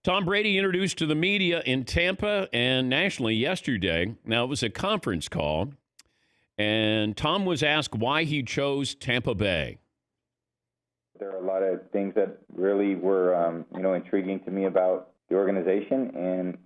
Tom Brady introduced to the media in Tampa and nationally yesterday. Now, it was a conference call, and Tom was asked why he chose Tampa Bay. There are a lot of things that really were, intriguing to me about the organization and,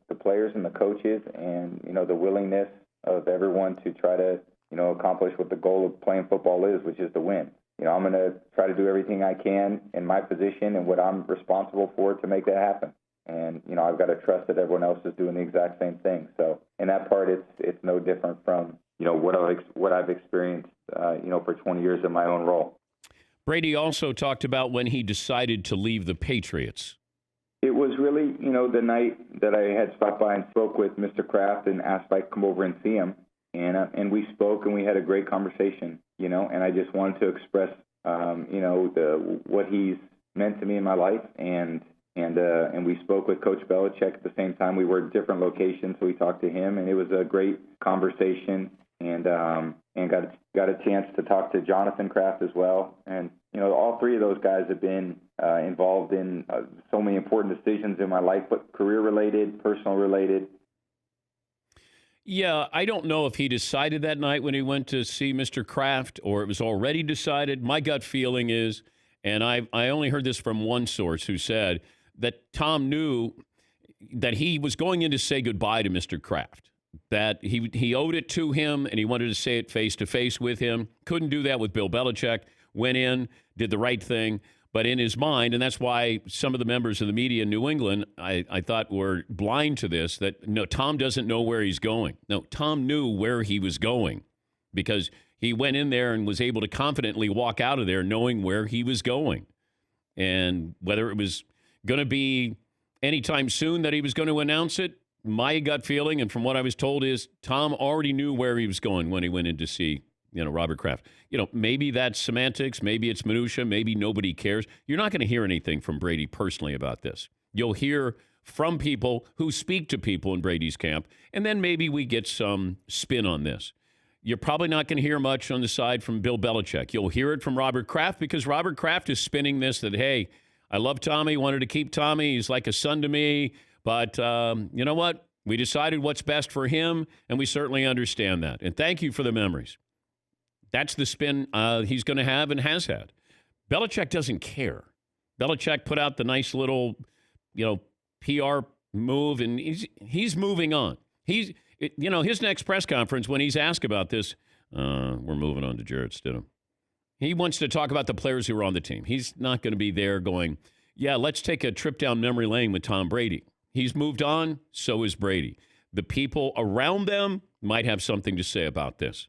the players and the coaches and, the willingness of everyone to try to, accomplish what the goal of playing football is, which is to win. I'm going to try to do everything I can in my position and what I'm responsible for to make that happen. And, I've got to trust that everyone else is doing the exact same thing. So in that part, it's no different from, what I've experienced, for 20 years in my own role. Brady also talked about when he decided to leave the Patriots. It was really, the night that I had stopped by and spoke with Mr. Kraft and asked if I could come over and see him. And we spoke and we had a great conversation, and I just wanted to express, what he's meant to me in my life. And we spoke with Coach Belichick at the same time. We were at different locations, so we talked to him, and it was a great conversation. And got a chance to talk to Jonathan Kraft as well. And, all three of those guys have been involved in so many important decisions in my life, but career-related, personal-related. Yeah, I don't know if he decided that night when he went to see Mr. Kraft or it was already decided. My gut feeling is, and I only heard this from one source who said that Tom knew that he was going in to say goodbye to Mr. Kraft, that he owed it to him and he wanted to say it face-to-face with him. Couldn't do that with Bill Belichick. Went in, did the right thing. But in his mind, and that's why some of the members of the media in New England, I thought, were blind to this, that, no, Tom doesn't know where he's going. No, Tom knew where he was going because he went in there and was able to confidently walk out of there knowing where he was going. And whether it was going to be anytime soon that he was going to announce it, my gut feeling, and from what I was told, is Tom already knew where he was going when he went in to see Robert Kraft. Maybe that's semantics. Maybe it's minutia. Maybe nobody cares. You're not going to hear anything from Brady personally about this. You'll hear from people who speak to people in Brady's camp, and then maybe we get some spin on this. You're probably not going to hear much on the side from Bill Belichick. You'll hear it from Robert Kraft because Robert Kraft is spinning this that, hey, I love Tommy, wanted to keep Tommy. He's like a son to me. But you know what? We decided what's best for him, and we certainly understand that. And thank you for the memories. That's the spin he's going to have and has had. Belichick doesn't care. Belichick put out the nice little, PR move, and he's moving on. His next press conference, when he's asked about this, we're moving on to Jarrett Stidham. He wants to talk about the players who are on the team. He's not going to be there going, yeah, let's take a trip down memory lane with Tom Brady. He's moved on, so is Brady. The people around them might have something to say about this.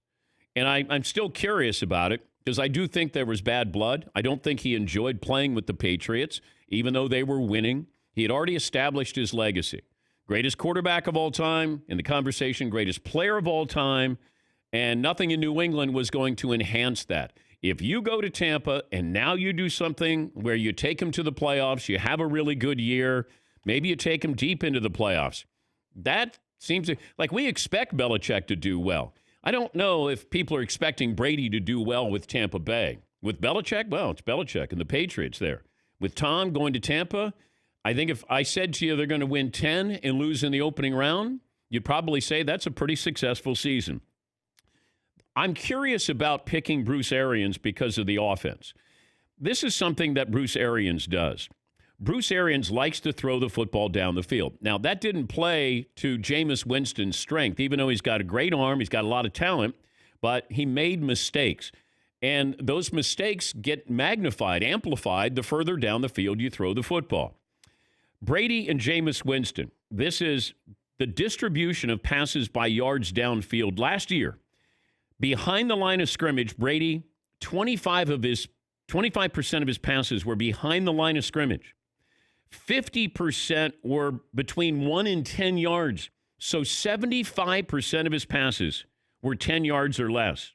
And I'm still curious about it because I do think there was bad blood. I don't think he enjoyed playing with the Patriots, even though they were winning. He had already established his legacy. Greatest quarterback of all time in the conversation, greatest player of all time, and nothing in New England was going to enhance that. If you go to Tampa and now you do something where you take him to the playoffs, you have a really good year, maybe you take him deep into the playoffs, that seems like we expect Belichick to do well. I don't know if people are expecting Brady to do well with Tampa Bay. With Belichick, well, it's Belichick and the Patriots there. With Tom going to Tampa, I think if I said to you they're going to win 10 and lose in the opening round, you'd probably say that's a pretty successful season. I'm curious about picking Bruce Arians because of the offense. This is something that Bruce Arians does. Bruce Arians likes to throw the football down the field. Now, that didn't play to Jameis Winston's strength, even though he's got a great arm, he's got a lot of talent, but he made mistakes. And those mistakes get magnified, amplified, the further down the field you throw the football. Brady and Jameis Winston, this is the distribution of passes by yards downfield. Last year, behind the line of scrimmage, Brady, 25% of his passes were behind the line of scrimmage. 50% were between 1 and 10 yards. So 75% of his passes were 10 yards or less.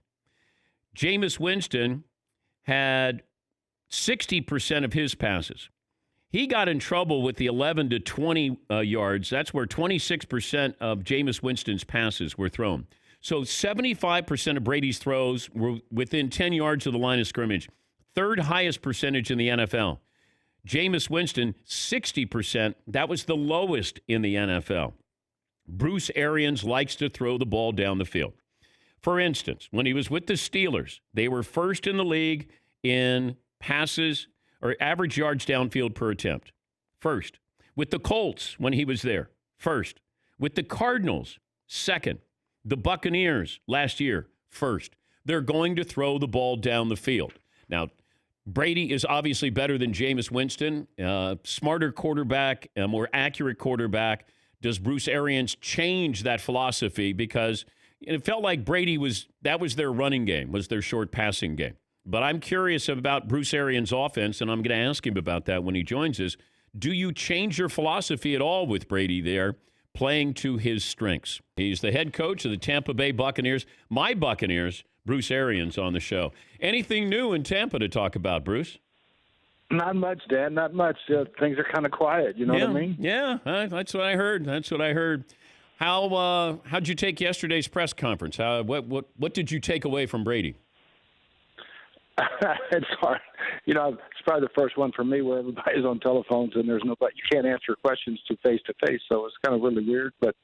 Jameis Winston had 60% of his passes. He got in trouble with the 11 to 20 yards. That's where 26% of Jameis Winston's passes were thrown. So 75% of Brady's throws were within 10 yards of the line of scrimmage. Third highest percentage in the NFL. Jameis Winston, 60%. That was the lowest in the NFL. Bruce Arians likes to throw the ball down the field. For instance, when he was with the Steelers, they were first in the league in passes or average yards downfield per attempt. First. With the Colts, when he was there, first. With the Cardinals, second. The Buccaneers last year, first. They're going to throw the ball down the field. Now, Brady is obviously better than Jameis Winston, smarter quarterback, a more accurate quarterback. Does Bruce Arians change that philosophy? Because it felt like Brady that was their running game, was their short passing game. But I'm curious about Bruce Arians' offense, and I'm going to ask him about that when he joins us. Do you change your philosophy at all with Brady there, playing to his strengths? He's the head coach of the Tampa Bay Buccaneers. My Buccaneers, Bruce Arians, on the show. Anything new in Tampa to talk about, Bruce? Not much, Dan. Not much. Things are kind of quiet. You know what I mean? Yeah, that's what I heard. How'd you take yesterday's press conference? What did you take away from Brady? It's hard. It's probably the first one for me where everybody's on telephones and there's nobody. You can't answer questions face to face, so it's kind of really weird. But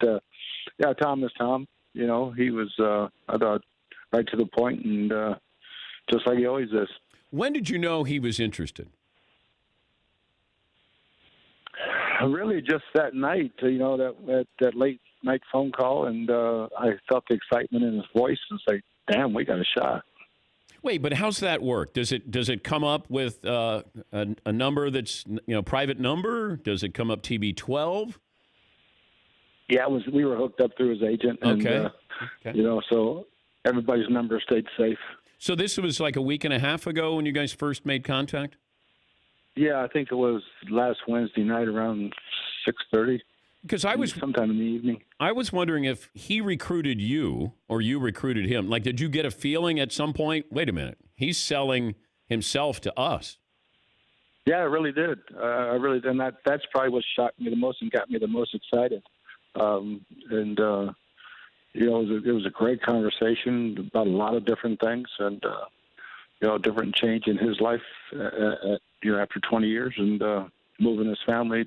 yeah, Tom is Tom. He was I thought right to the point and just like he always is. When did you know he was interested? Really, just that night. That late night phone call, and I felt the excitement in his voice and say, "Damn, we got a shot." Wait, but how's that work? Does it come up with a number that's private number? Does it come up TB12? Yeah, we were hooked up through his agent, and okay. So everybody's number stayed safe. So this was like a week and a half ago when you guys first made contact? Yeah, I think it was last Wednesday night around 6:30. Because sometime in the evening. I was wondering if he recruited you or you recruited him. Like, did you get a feeling at some point? Wait a minute, he's selling himself to us. Yeah, I really did. I really did. And that's probably what shocked me the most and got me the most excited. It was a great conversation about a lot of different things, and different change in his life. After 20 years and moving his family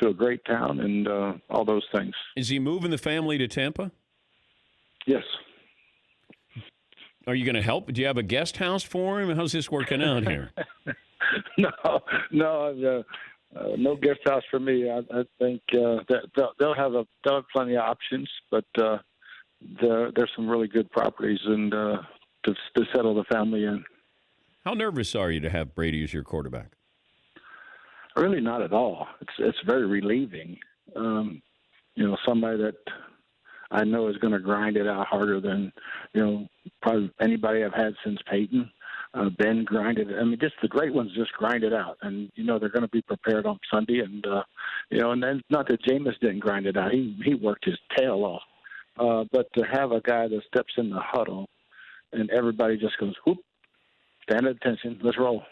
to a great town and all those things. Is he moving the family to Tampa? Yes. Are you going to help? Do you have a guest house for him? How's this working out here? No guest house for me. I think they'll have plenty of options, but there's some really good properties and to settle the family in. How nervous are you to have Brady as your quarterback? Really not at all. It's very relieving. Somebody that I know is going to grind it out harder than, probably anybody I've had since Peyton. Ben grinded it. I mean, just the great ones just grind it out. And, they're going to be prepared on Sunday. And, and then not that Jameis didn't grind it out. He worked his tail off. But to have a guy that steps in the huddle and everybody just goes, whoop, stand at attention, let's roll.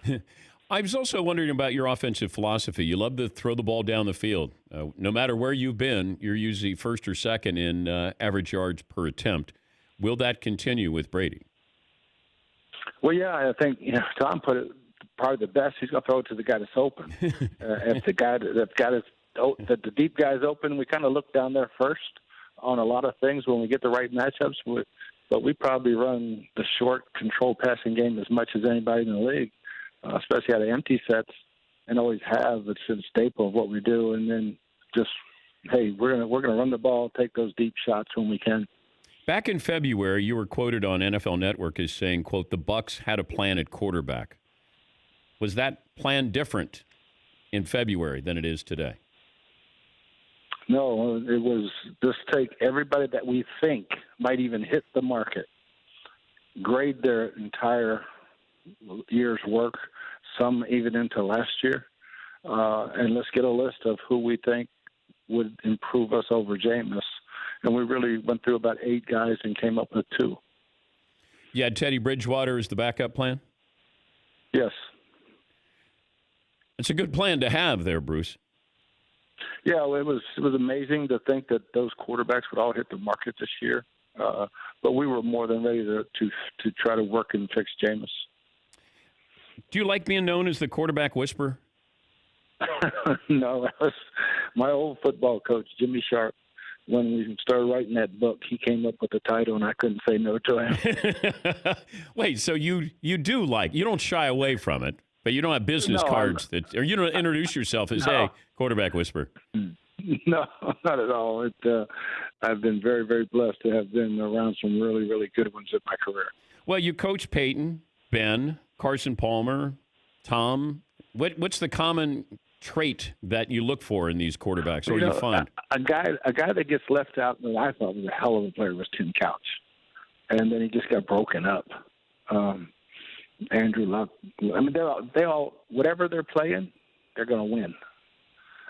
I was also wondering about your offensive philosophy. You love to throw the ball down the field. No matter where you've been, you're usually first or second in average yards per attempt. Will that continue with Brady? Well, yeah, I think Tom put it probably the best. He's going to throw it to the guy that's open. If the deep guy's open, we kind of look down there first on a lot of things when we get the right matchups. But we probably run the short control passing game as much as anybody in the league. Especially out of empty sets, and always have. It's a staple of what we do. And then just, hey, we're gonna run the ball, take those deep shots when we can. Back in February, you were quoted on NFL Network as saying, quote, the Bucs had a plan at quarterback. Was that plan different in February than it is today? No, it was just take everybody that we think might even hit the market, grade their entire year's work, some even into last year, and let's get a list of who we think would improve us over Jameis. And we really went through about 8 guys and came up with 2. You had Teddy Bridgewater as the backup plan? Yes. It's a good plan to have there, Bruce. Yeah, well, it was amazing to think that those quarterbacks would all hit the market this year. But we were more than ready to try to work and fix Jameis. Do you like being known as the quarterback whisperer? No, that was my old football coach, Jimmy Sharp. When we started writing that book, he came up with the title, and I couldn't say no to him. Wait, so you do you don't shy away from it, but you don't have business No, cards or you don't introduce yourself as, hey, quarterback whisperer. No, not at all. I've been very, very blessed to have been around some really, really good ones in my career. Well, you coach Peyton, Ben, Carson Palmer, Tom. What's the common trait that you look for in these quarterbacks, or you find? A guy that gets left out that I thought was a hell of a player was Tim Couch, and then he just got broken up. Andrew Luck. I mean, they all whatever they're playing, they're going to win.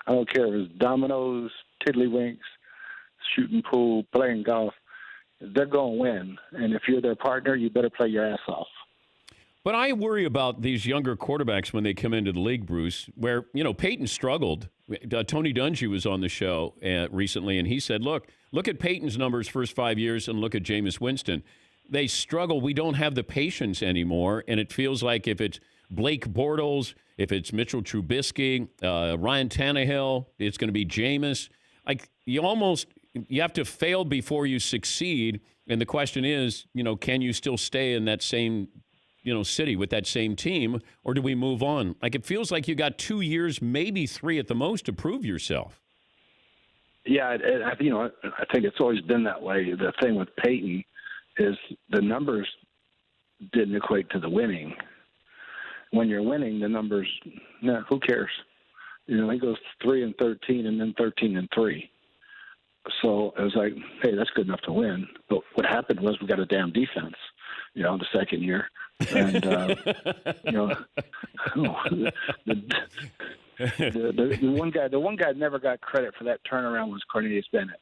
I don't care if it's dominoes, tiddlywinks, shooting pool, playing golf. They're going to win, and if you're their partner, you better play your ass off. But I worry about these younger quarterbacks when they come into the league, Bruce, where, Peyton struggled. Tony Dungy was on the show recently, and he said, look at Peyton's numbers first 5 years and look at Jameis Winston. They struggle. We don't have the patience anymore, and it feels like if it's Blake Bortles, if it's Mitchell Trubisky, Ryan Tannehill, it's going to be Jameis. Like, you have to fail before you succeed, and the question is, can you still stay in that same city with that same team, or do we move on? Like, it feels like you got 2 years, maybe 3 at the most, to prove yourself. Yeah, I think it's always been that way. The thing with Peyton is the numbers didn't equate to the winning. When you're winning, the numbers, who cares? He goes 3-13 and then 13-3. So it was like, hey, that's good enough to win. But what happened was we got a damn defense, the second year. And, the one guy never got credit for that turnaround was Cornelius Bennett.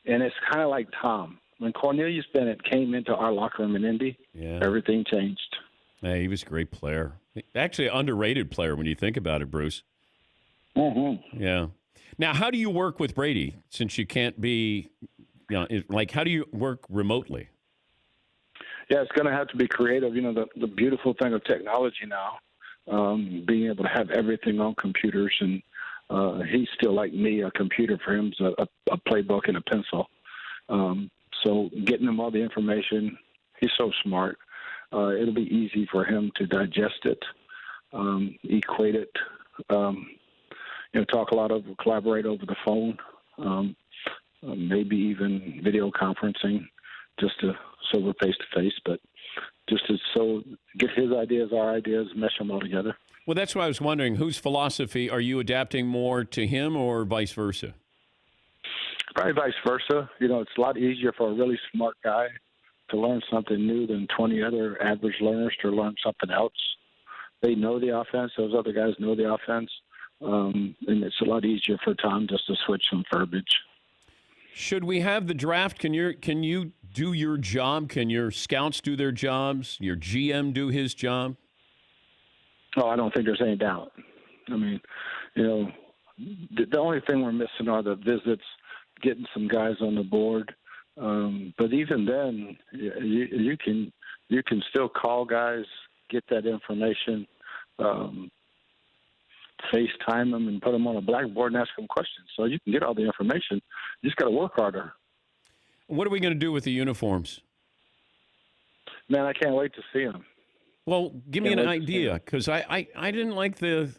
And it's kind of like Tom. When Cornelius Bennett came into our locker room in Indy, everything changed. Yeah, he was a great player. Actually, an underrated player when you think about it, Bruce. Mm-hmm. Yeah. Now, how do you work with Brady since you can't be, how do you work remotely? Yeah, it's going to have to be creative. The beautiful thing of technology now, being able to have everything on computers. And he's still like me, a computer for him is a playbook and a pencil. So getting him all the information, he's so smart. It'll be easy for him to digest it, equate it, collaborate over the phone, maybe even video conferencing, so we're face to face, but so get his ideas, our ideas, mesh them all together. Well, that's why I was wondering, whose philosophy are you adapting more to him or vice versa? Probably vice versa. It's a lot easier for a really smart guy to learn something new than 20 other average learners to learn something else. They know the offense. Those other guys know the offense. And it's a lot easier for Tom just to switch some verbiage. Should we have the draft? Can you do your job? Can your scouts do their jobs? Your GM do his job? Oh, I don't think there's any doubt. I mean, the only thing we're missing are the visits, getting some guys on the board. But even then, you can still call guys, get that information, FaceTime them, and put them on a blackboard and ask them questions. So you can get all the information. You just got to work harder. What are we going to do with the uniforms? Man, I can't wait to see them. Well, give me an idea, because I didn't like the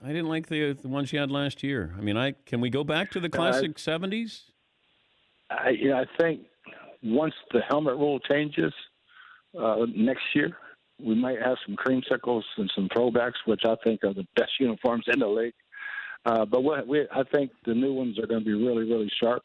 ones you had last year. I mean, can we go back to the classic 70s? I think once the helmet rule changes next year, we might have some creamsicles and some throwbacks, which I think are the best uniforms in the league. But I think the new ones are going to be really, really sharp,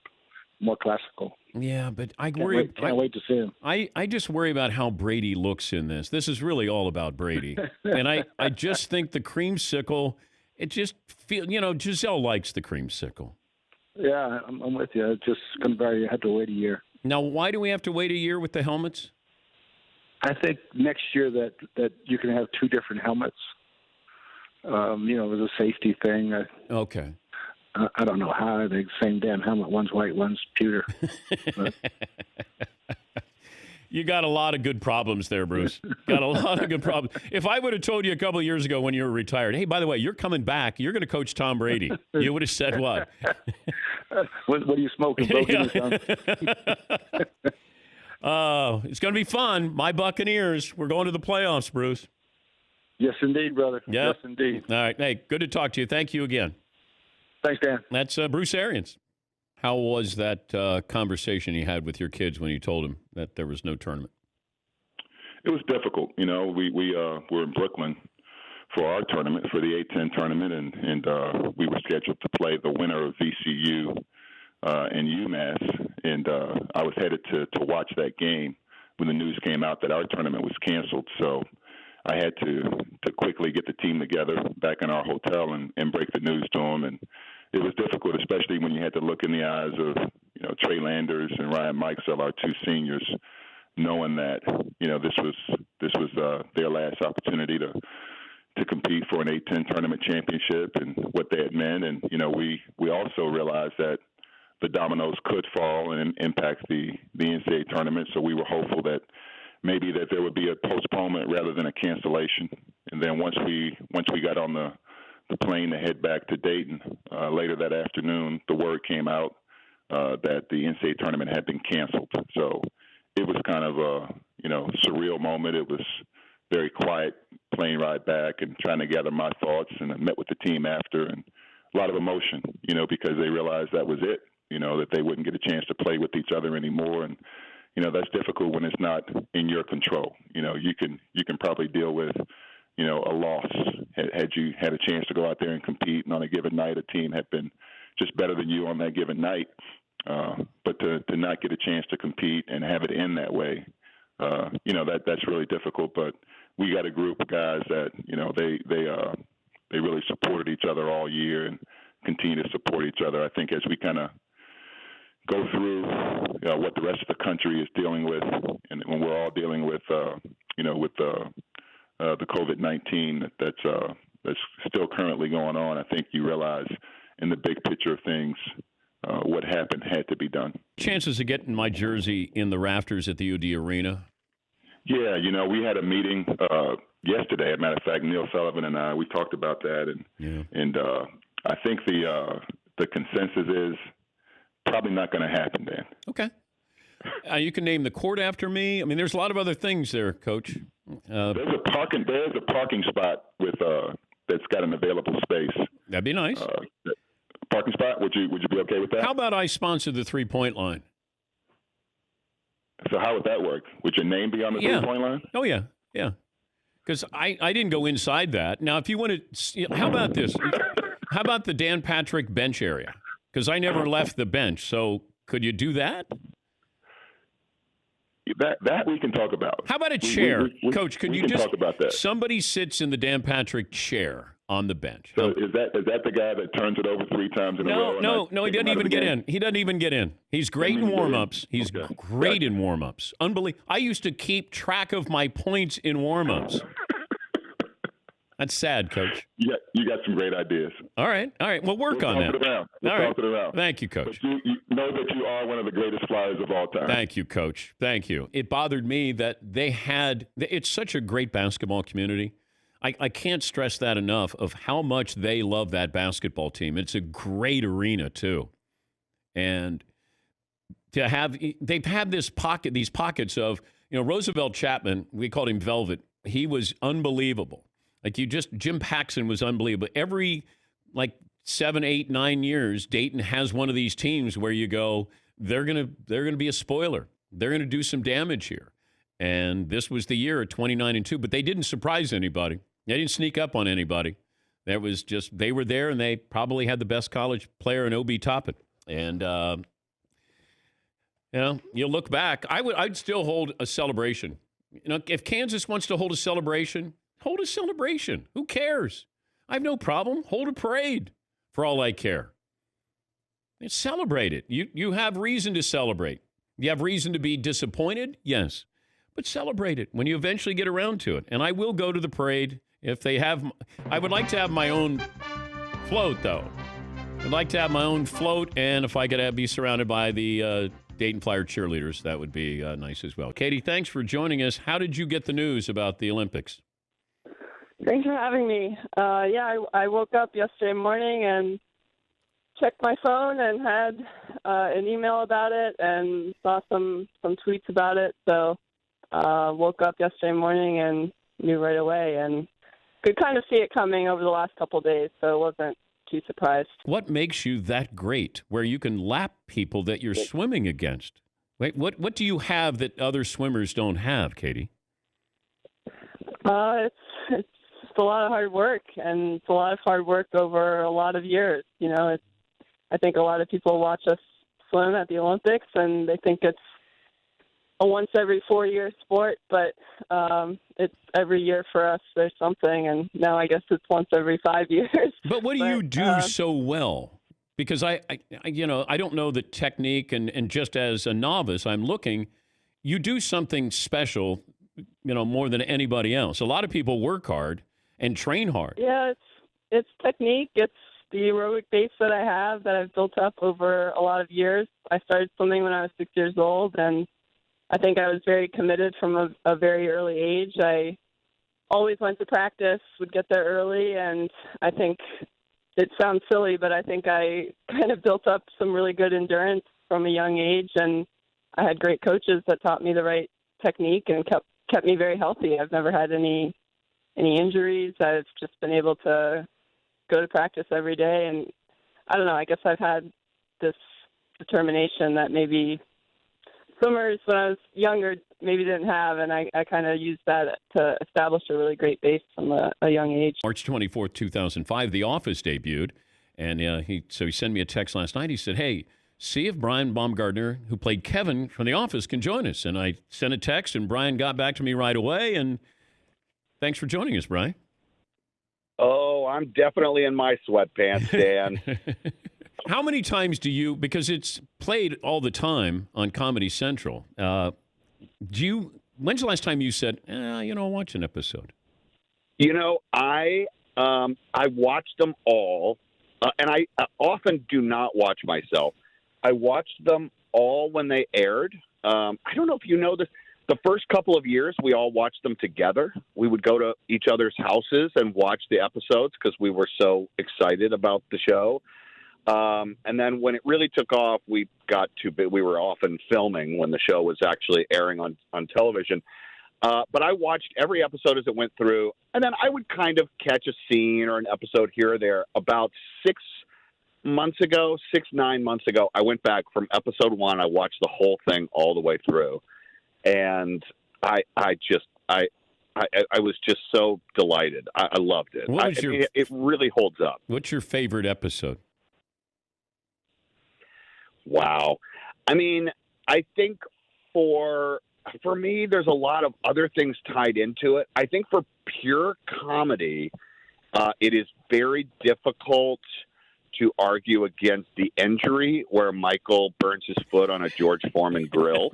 more classical. Yeah, but I worry. Can't wait to see him. I just worry about how Brady looks in this. This is really all about Brady. And I just think the creamsicle, it just Giselle likes the creamsicle. Yeah, I'm with you. It's just going to have to wait a year. Now, why do we have to wait a year with the helmets? I think next year that you can have two different helmets. It was a safety thing. Okay. I don't know how the same damn helmet. One's white, one's pewter. You got a lot of good problems there, Bruce. Got a lot of good problems. If I would have told you a couple of years ago when you were retired, hey, by the way, you're coming back. You're going to coach Tom Brady. You would have said what? What are you smoking, bro? Give me some. It's going to be fun. My Buccaneers. We're going to the playoffs, Bruce. Yes, indeed, brother. Yep. Yes, indeed. All right. Hey, good to talk to you. Thank you again. Thanks, Dan. That's Bruce Arians. How was that conversation you had with your kids when you told them that there was no tournament? It was difficult. You know, we were in Brooklyn for our tournament, for the A-10 tournament, and we were scheduled to play the winner of VCU and UMass, and I was headed to watch that game when the news came out that our tournament was canceled. So I had to quickly get the team together back in our hotel and break the news to them. And it was difficult, especially when you had to look in the eyes of, you know, Trey Landers and Ryan Mikesell, our two seniors, knowing that, you know, this was their last opportunity to compete for an A-10 tournament championship and what that meant. And, you know, we also realized that the dominoes could fall and impact the NCAA tournament. So we were hopeful that maybe that there would be a postponement rather than a cancellation. And then once we got on the plane to head back to Dayton later that afternoon, the word came out that the NCAA tournament had been canceled. So it was kind of a, you know, surreal moment. It was very quiet plane ride back and trying to gather my thoughts. And I met with the team after, and a lot of emotion, you know, because they realized that was it, you know, that they wouldn't get a chance to play with each other anymore. And, you know, that's difficult when it's not in your control. You know, you can probably deal with, you know, a loss had you had a chance to go out there and compete, and on a given night a team had been just better than you on that given night. But to not get a chance to compete and have it end that way, you know, that's really difficult. But we got a group of guys that, you know, they really supported each other all year and continue to support each other. I think as we kind of go through what the rest of the country is dealing with, and when we're all dealing with, you know, with the COVID-19 that's still currently going on, I think you realize in the big picture of things, what happened had to be done. Chances of getting my jersey in the rafters at the UD Arena? Yeah, you know, we had a meeting yesterday. As a matter of fact, Neil Sullivan and I, we talked about that, and I think the consensus is probably not going to happen, Dan. Okay. You can name the court after me. I mean, there's a lot of other things there, Coach. There's a parking spot with that's got an available space. That'd be nice. Parking spot. Would you be okay with that? How about I sponsor the 3-point line? So how would that work? Would your name be on the 3-point line? Oh yeah. Because I didn't go inside that. Now, if you want to, how about this? How about the Dan Patrick bench area? Because I never left the bench. So could you do that? That we can talk about. How about a chair? Coach, could you just talk about that? Somebody sits in the Dan Patrick chair on the bench. So is that the guy that turns it over 3 times in a row? No, he doesn't even get in. He doesn't even get in. He's great in warm-ups. He's great in warm-ups. Unbelievable. I used to keep track of my points in warm-ups. That's sad, Coach. Yeah, you got some great ideas. All right. We'll work on that. We'll talk it around. Thank you, Coach. But you know that you are one of the greatest flyers of all time. Thank you, Coach. Thank you. It bothered me that it's such a great basketball community. I can't stress that enough of how much they love that basketball team. It's a great arena, too. And they've had these pockets of, you know, Roosevelt Chapman, we called him Velvet. He was unbelievable. Jim Paxson was unbelievable. Every 7, 8, 9 years, Dayton has one of these teams where you go, they're gonna be a spoiler. They're gonna do some damage here. And this was the year of 29-2, but they didn't surprise anybody. They didn't sneak up on anybody. That was just, they were there, and they probably had the best college player in Obi Toppin. And you know, you look back, I'd still hold a celebration. You know, if Kansas wants to hold a celebration. Hold a celebration. Who cares? I have no problem. Hold a parade for all I care. And celebrate it. You have reason to celebrate. You have reason to be disappointed? Yes. But celebrate it when you eventually get around to it. And I will go to the parade if they have. I would like to have my own float, though. I'd like to have my own float, and if I could be surrounded by the Dayton Flyer cheerleaders. That would be nice as well. Katie, thanks for joining us. How did you get the news about the Olympics? Thanks for having me. I woke up yesterday morning and checked my phone and had an email about it and saw some tweets about it. So woke up yesterday morning and knew right away and could kind of see it coming over the last couple of days, so I wasn't too surprised. What makes you that great where you can lap people that you're swimming against? Wait, what do you have that other swimmers don't have, Katie? It's a lot of hard work, and it's a lot of hard work over a lot of years. You know, I think a lot of people watch us swim at the Olympics, and they think it's a once every 4-year sport, but it's every year for us. There's something, and now I guess it's once every 5 years. But what do you do so well? Because I don't know the technique, and just as a novice, I'm looking. You do something special, more than anybody else. A lot of people work hard and train hard. Yeah, it's technique. It's the aerobic base that I have that I've built up over a lot of years. I started swimming when I was 6 years old, and I think I was very committed from a very early age. I always went to practice, would get there early, and I think it sounds silly, but I think I kind of built up some really good endurance from a young age, and I had great coaches that taught me the right technique and kept me very healthy. I've never had any injuries. I've just been able to go to practice every day, and I don't know, I guess I've had this determination that maybe swimmers when I was younger maybe didn't have, and I kind of used that to establish a really great base from a young age. March 24th, 2005, The Office debuted, and he sent me a text last night. He said, hey, see if Brian Baumgartner, who played Kevin from The Office, can join us. And I sent a text, and Brian got back to me right away, and thanks for joining us, Brian. Oh, I'm definitely in my sweatpants, Dan. How many times do you, because it's played all the time on Comedy Central, when's the last time you said, I'll watch an episode? I watched them all, and I often do not watch myself. I watched them all when they aired. I don't know if you know this. The first couple of years, we all watched them together. We would go to each other's houses and watch the episodes because we were so excited about the show. And then when it really took off, we got too big. We were often filming when the show was actually airing on television. But I watched every episode as it went through, and then I would kind of catch a scene or an episode here or there. About 9 months ago, I went back from episode 1. I watched the whole thing all the way through. And I was just so delighted. I loved it. It really holds up. What's your favorite episode? Wow. I mean, I think for me, there's a lot of other things tied into it. I think for pure comedy, it is very difficult to argue against the injury where Michael burns his foot on a George Foreman grill.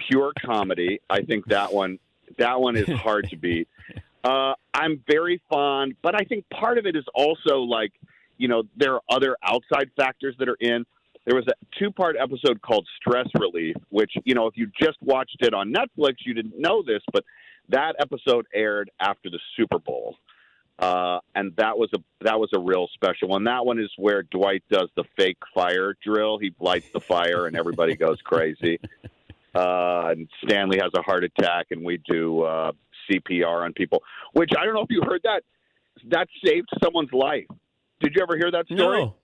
Pure comedy. I think that one is hard to beat. I'm very fond, but I think part of it is also there are other outside factors that are in. There was a 2-part episode called Stress Relief, which, if you just watched it on Netflix, you didn't know this, but that episode aired after the Super Bowl. And that was a real special one. That one is where Dwight does the fake fire drill. He lights the fire and everybody goes crazy. And Stanley has a heart attack, and we do CPR on people, which I don't know if you heard that. That saved someone's life. Did you ever hear that story? No.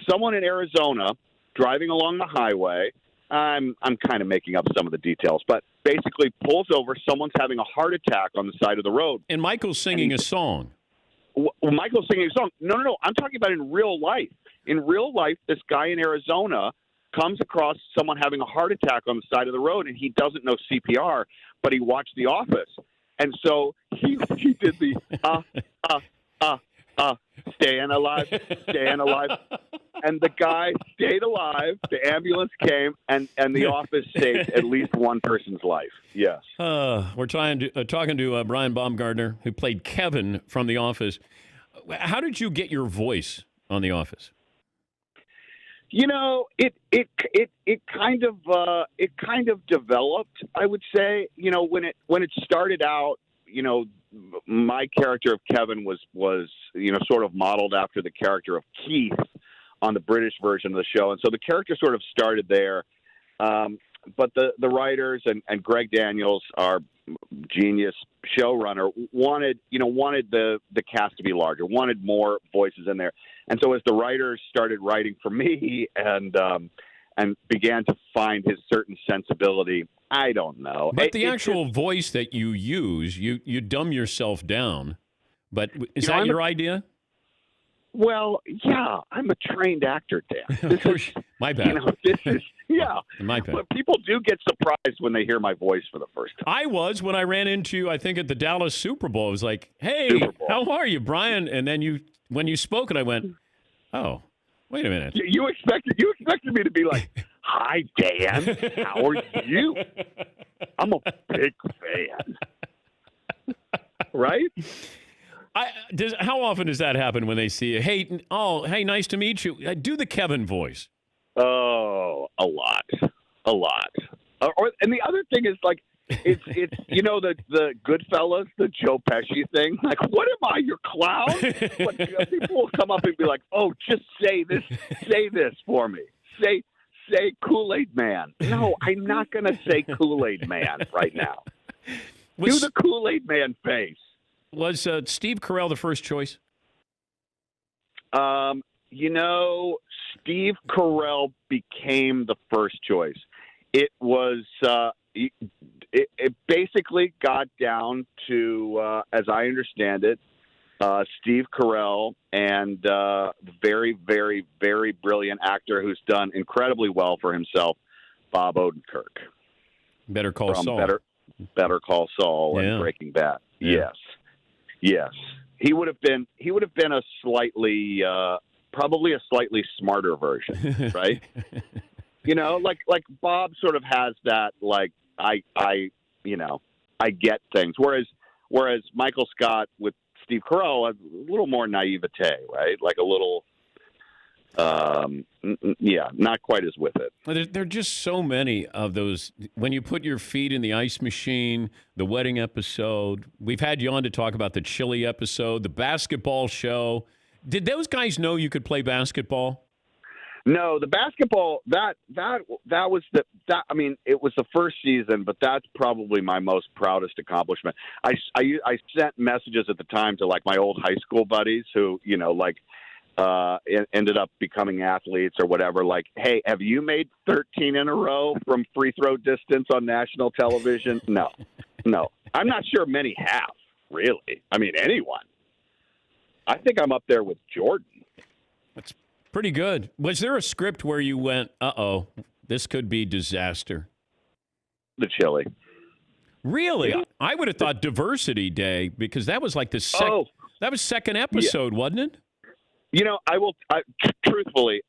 Someone in Arizona driving along the highway. I'm kind of making up some of the details, but basically pulls over. Someone's having a heart attack on the side of the road. And Michael's singing a song. Michael's singing a song. No. I'm talking about in real life. In real life, this guy in Arizona comes across someone having a heart attack on the side of the road, and he doesn't know CPR, but he watched The Office. And so he did the, staying alive. And the guy stayed alive. The ambulance came, and The Office saved at least one person's life. Yes. We're talking to Brian Baumgartner, who played Kevin from The Office. How did you get your voice on The Office? It kind of developed. I would say, when it started out, my character of Kevin was sort of modeled after the character of Keith on the British version of the show, and so the character sort of started there. But the writers and Greg Daniels, our genius showrunner, wanted the cast to be larger, wanted more voices in there. And so as the writers started writing for me and began to find his certain sensibility, I don't know. But the actual voice that you use, you dumb yourself down. But is that your idea? Well, yeah, I'm a trained actor, Dan. My bad. My bad. But people do get surprised when they hear my voice for the first time. I was when I ran into you, I think, at the Dallas Super Bowl. I was like, hey, how are you, Brian? And then when you spoke, and I went, oh, wait a minute. You expected me to be like, hi, Dan. How are you? I'm a big fan. Right? How often does that happen when they see you? Hey, nice to meet you. Do the Kevin voice. Oh, a lot. And the other thing is, like, it's the Goodfellas, the Joe Pesci thing. Like, what am I, your clown? People will come up and be like, oh, just say this for me. Say Kool-Aid Man. No, I'm not going to say Kool-Aid Man right now. Do the Kool-Aid Man face. Was Steve Carell the first choice? Steve Carell became the first choice. It was it basically got down to, as I understand it, Steve Carell and very, very, very brilliant actor who's done incredibly well for himself, Bob Odenkirk. Better Call Saul. Better Call Saul and Breaking Bad. Yeah. Yes. He would have been a slightly, probably a slightly smarter version, right? Like Bob sort of has that, like, I get things. Whereas Michael Scott with Steve Carell, a little more naivete, right? Like a little, not quite as with it. There are just so many of those. When you put your feet in the ice machine, the wedding episode, we've had you on to talk about the chili episode, the basketball show. Did those guys know you could play basketball? No, the basketball that was I mean, it was the first season, but that's probably my most proudest accomplishment. I sent messages at the time to, like, my old high school buddies who ended up becoming athletes or whatever. Like, hey, have you made 13 in a row from free throw distance on national television? No. I'm not sure many have, really. I mean, anyone. I think I'm up there with Jordan. That's pretty good. Was there a script where you went, uh-oh, this could be disaster? The chili. Really? Yeah. I would have thought Diversity Day, because that was like that was second episode, wasn't it? Truthfully,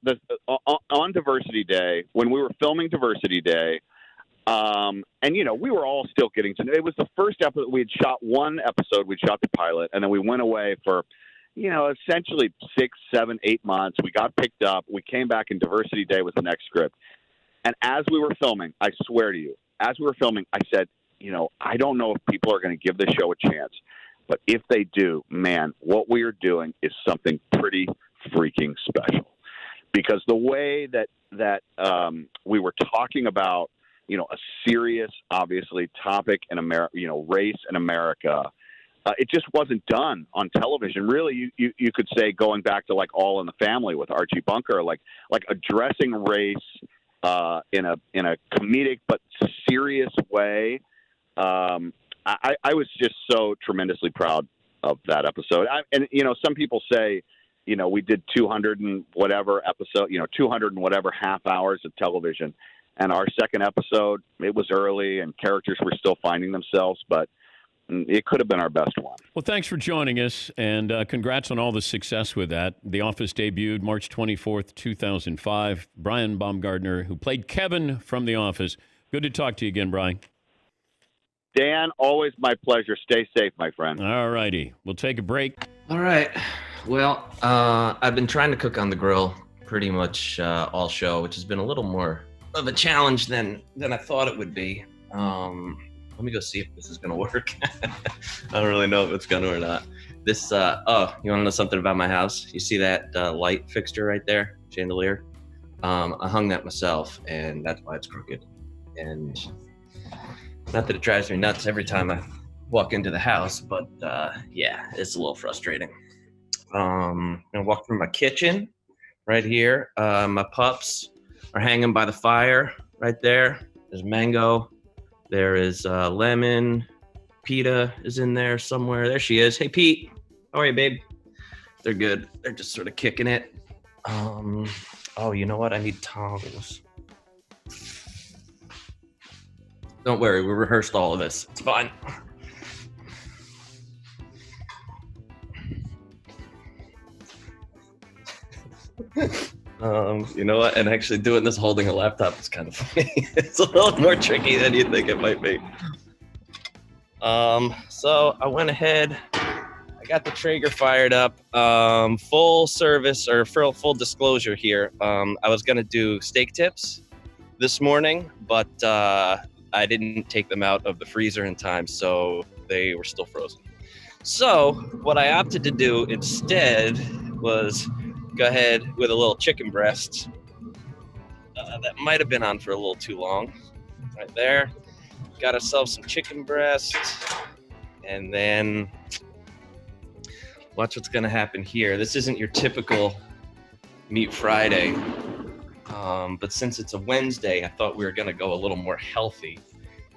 on Diversity Day, when we were filming Diversity Day, and we were all still getting to know. It was the first episode. We had shot one episode. We shot the pilot, and then we went away for, essentially 6, 7, 8 months. We got picked up. We came back, and Diversity Day was the next script. And as we were filming, I swear to you, I said, I don't know if people are going to give this show a chance. But if they do, man, what we are doing is something pretty freaking special. Because the way that we were talking about, a serious, obviously, topic in America, race in America, it just wasn't done on television. Really, you could say, going back to, like, All in the Family with Archie Bunker, like addressing race in a comedic but serious way. I was just so tremendously proud of that episode. Some people say, we did 200 and whatever episode, 200 and whatever half hours of television. And our second episode, it was early and characters were still finding themselves, but it could have been our best one. Well, thanks for joining us, and congrats on all the success with that. The Office debuted March 24th, 2005. Brian Baumgartner, who played Kevin from The Office. Good to talk to you again, Brian. Dan, always my pleasure. Stay safe, my friend. All righty. We'll take a break. All right. Well, I've been trying to cook on the grill pretty much all show, which has been a little more of a challenge than I thought it would be. Let me go see if this is going to work. I don't really know if it's going to or not. This, you want to know something about my house? You see that light fixture right there, chandelier? I hung that myself, and that's why it's crooked. And not that it drives me nuts every time I walk into the house, but yeah, it's a little frustrating. I'm gonna walk through my kitchen right here. My pups are hanging by the fire right there. There's Mango. There is Lemon. PETA is in there somewhere. There she is. Hey, Pete. How are you, babe? They're good. They're just sort of kicking it. Oh, you know what? I need tongs. Don't worry. We rehearsed all of this. It's fine. You know what? And actually doing this holding a laptop is kind of funny. It's a little more tricky than you think it might be. So I went ahead. I got the Traeger fired up. Full service or full disclosure here. I was gonna do steak tips this morning, but I didn't take them out of the freezer in time, so they were still frozen. So what I opted to do instead was go ahead with a little chicken breast. That might have been on for a little too long. Right there. Got ourselves some chicken breast. And then watch what's going to happen here. This isn't your typical Meat Friday. But since it's a Wednesday, I thought we were going to go a little more healthy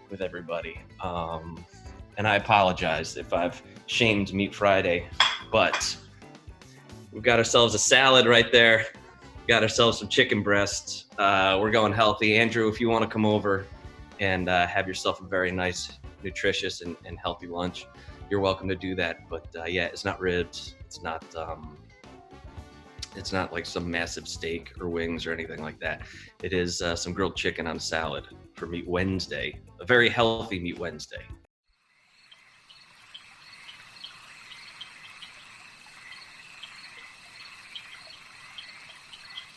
with everybody. And I apologize if I've shamed Meat Friday, but we've got ourselves a salad right there. Got ourselves some chicken breasts. We're going healthy. Andrew, if you want to come over and have yourself a very nice, nutritious, and healthy lunch, you're welcome to do that. But yeah, it's not ribs. It's not like some massive steak or wings or anything like that. It is some grilled chicken on a salad for Meat Wednesday, a very healthy Meat Wednesday.